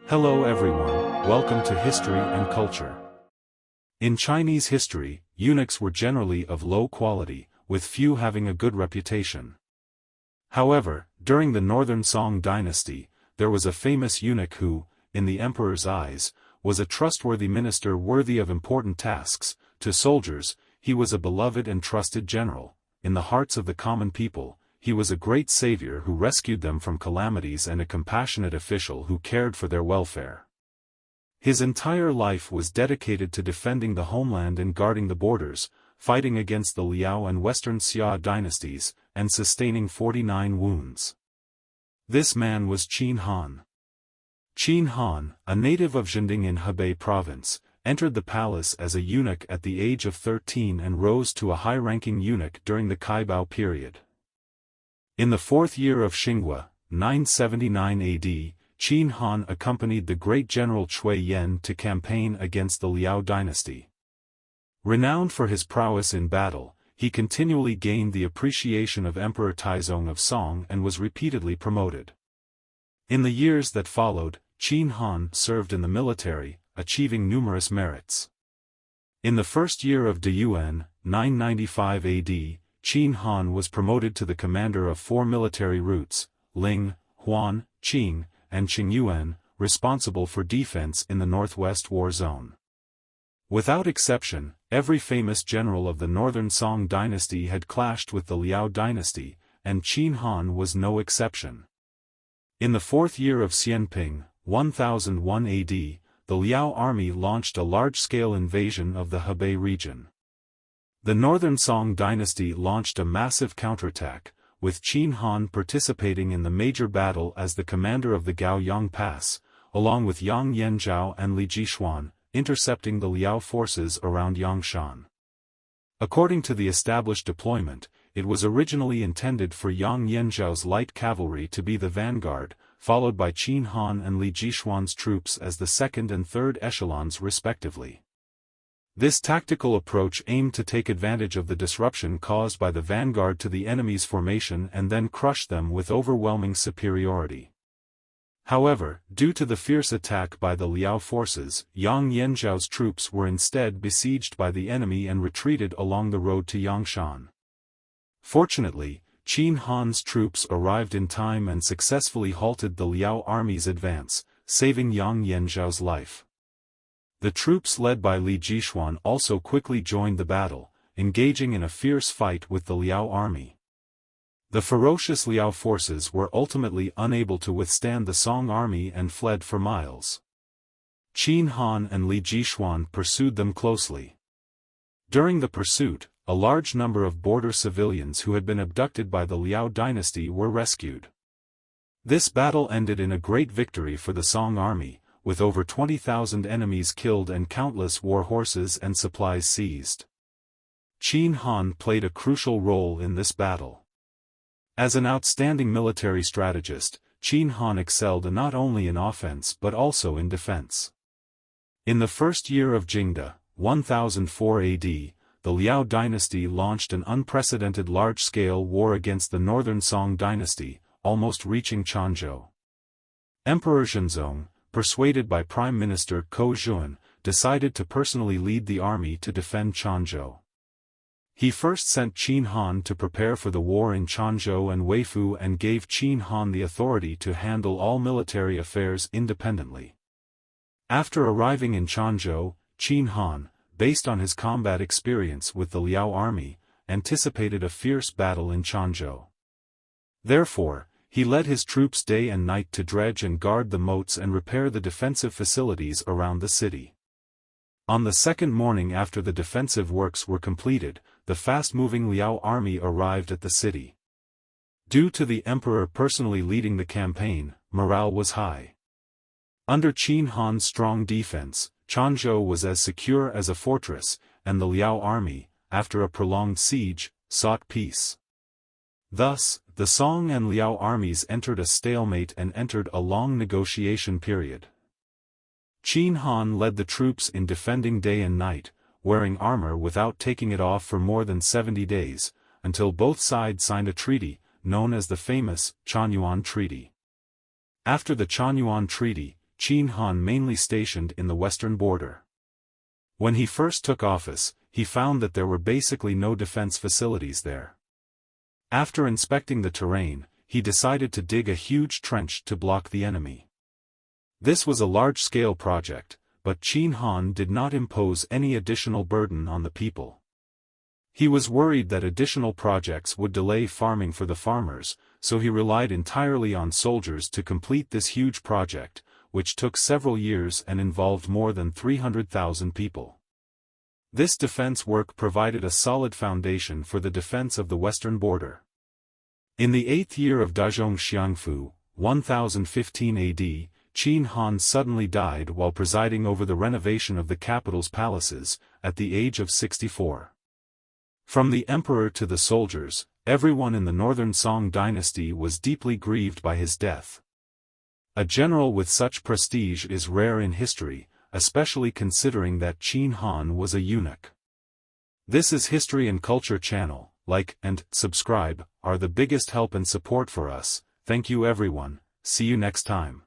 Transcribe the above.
Hello everyone, welcome to History and Culture. In Chinese history, eunuchs were generally of low quality, with few having a good reputation. However, during the Northern Song dynasty, there was a famous eunuch who, in the emperor's eyes, was a trustworthy minister worthy of important tasks. To soldiers, he was a beloved and trusted general. In the hearts of the common people, he was a great savior who rescued them from calamities and a compassionate official who cared for their welfare. His entire life was dedicated to defending the homeland and guarding the borders, fighting against the Liao and Western Xia dynasties, and sustaining 49 wounds. This man was Chinh Han. Chinh Han, a native of Zhongding in Hebei province, entered the palace as a eunuch at the age of 13 and rose to a high-ranking eunuch during the Kaibao period. In the fourth year of Xinghua, 979 AD, Chinh Han accompanied the great general Cui Yan to campaign against the Liao dynasty. Renowned for his prowess in battle, he continually gained the appreciation of Emperor Taizong of Song and was repeatedly promoted. In the years that followed, Chinh Han served in the military, achieving numerous merits. In the first year of De Yuan, 995 AD, Chinh Han was promoted to the commander of 4 military routes, Ling, Huan, Qing, and Qingyuan, responsible for defense in the northwest war zone. Without exception, every famous general of the Northern Song dynasty had clashed with the Liao dynasty, and Chinh Han was no exception. In the fourth year of Jinping, 1001 AD, the Liao army launched a large-scale invasion of the Hebei region. The Northern Song dynasty launched a massive counterattack, with Chinh Han participating in the major battle as the commander of the Gaoyang Pass, along with Yang Yanzhao and Li Jishuan, intercepting the Liao forces around Yangshan. According to the established deployment, it was originally intended for Yang Yanzhao's light cavalry to be the vanguard, followed by Chinh Han and Li Jishuan's troops as the second and third echelons respectively. This tactical approach aimed to take advantage of the disruption caused by the vanguard to the enemy's formation and then crush them with overwhelming superiority. However, due to the fierce attack by the Liao forces, Yang Yanzhao's troops were instead besieged by the enemy and retreated along the road to Yangshan. Fortunately, Chinh Han's troops arrived in time and successfully halted the Liao army's advance, saving Yang Yanzhao's life. The troops led by Li Jishuan also quickly joined the battle, engaging in a fierce fight with the Liao army. The ferocious Liao forces were ultimately unable to withstand the Song army and fled for miles. Chinh Han and Li Jishuan pursued them closely. During the pursuit, a large number of border civilians who had been abducted by the Liao dynasty were rescued. This battle ended in a great victory for the Song army, with over 20,000 enemies killed and countless war horses and supplies seized. Chinh Han played a crucial role in this battle. As an outstanding military strategist, Chinh Han excelled not only in offense but also in defense. In the first year of Jingde, 1004 AD, the Liao dynasty launched an unprecedented large-scale war against the Northern Song dynasty, almost reaching Chanjo. Emperor Zhongzhen, persuaded by Prime Minister Ko Zhuan, decided to personally lead the army to defend Chanjo. He first sent Chinh Han to prepare for the war in Chanjo and Weifu and gave Chinh Han the authority to handle all military affairs independently. After arriving in Chanjo, Chinh Han, based on his combat experience with the Liao army, anticipated a fierce battle in Chanjo. Therefore, he led his troops day and night to dredge and guard the moats and repair the defensive facilities around the city. On the second morning after the defensive works were completed, the fast-moving Liao army arrived at the city. Due to the emperor personally leading the campaign, morale was high. Under Chinh Han's strong defense, Chanjo was as secure as a fortress, and the Liao army, after a prolonged siege, sought peace. Thus, the Song and Liao armies entered a stalemate and entered a long negotiation period. Chinh Han led the troops in defending day and night, wearing armor without taking it off for more than 70 days, until both sides signed a treaty, known as the famous Chanyuan Treaty. After the Chanyuan Treaty, Chinh Han mainly stationed in the western border. When he first took office, he found that there were basically no defense facilities there. After inspecting the terrain, he decided to dig a huge trench to block the enemy. This was a large-scale project, but Chinh Han did not impose any additional burden on the people. He was worried that additional projects would delay farming for the farmers, so he relied entirely on soldiers to complete this huge project, which took several years and involved more than 300,000 people. This defense work provided a solid foundation for the defense of the western border. In the 8th year of Dazhong Xiangfu, 1015 AD, Chinh Han suddenly died while presiding over the renovation of the capital's palaces, at the age of 64. From the emperor to the soldiers, everyone in the northern Song dynasty was deeply grieved by his death. A general with such prestige is rare in history, especially considering that Chinh Han was a eunuch. This is History and Culture channel. Like and subscribe are the biggest help and support for us. Thank you everyone. See you next time.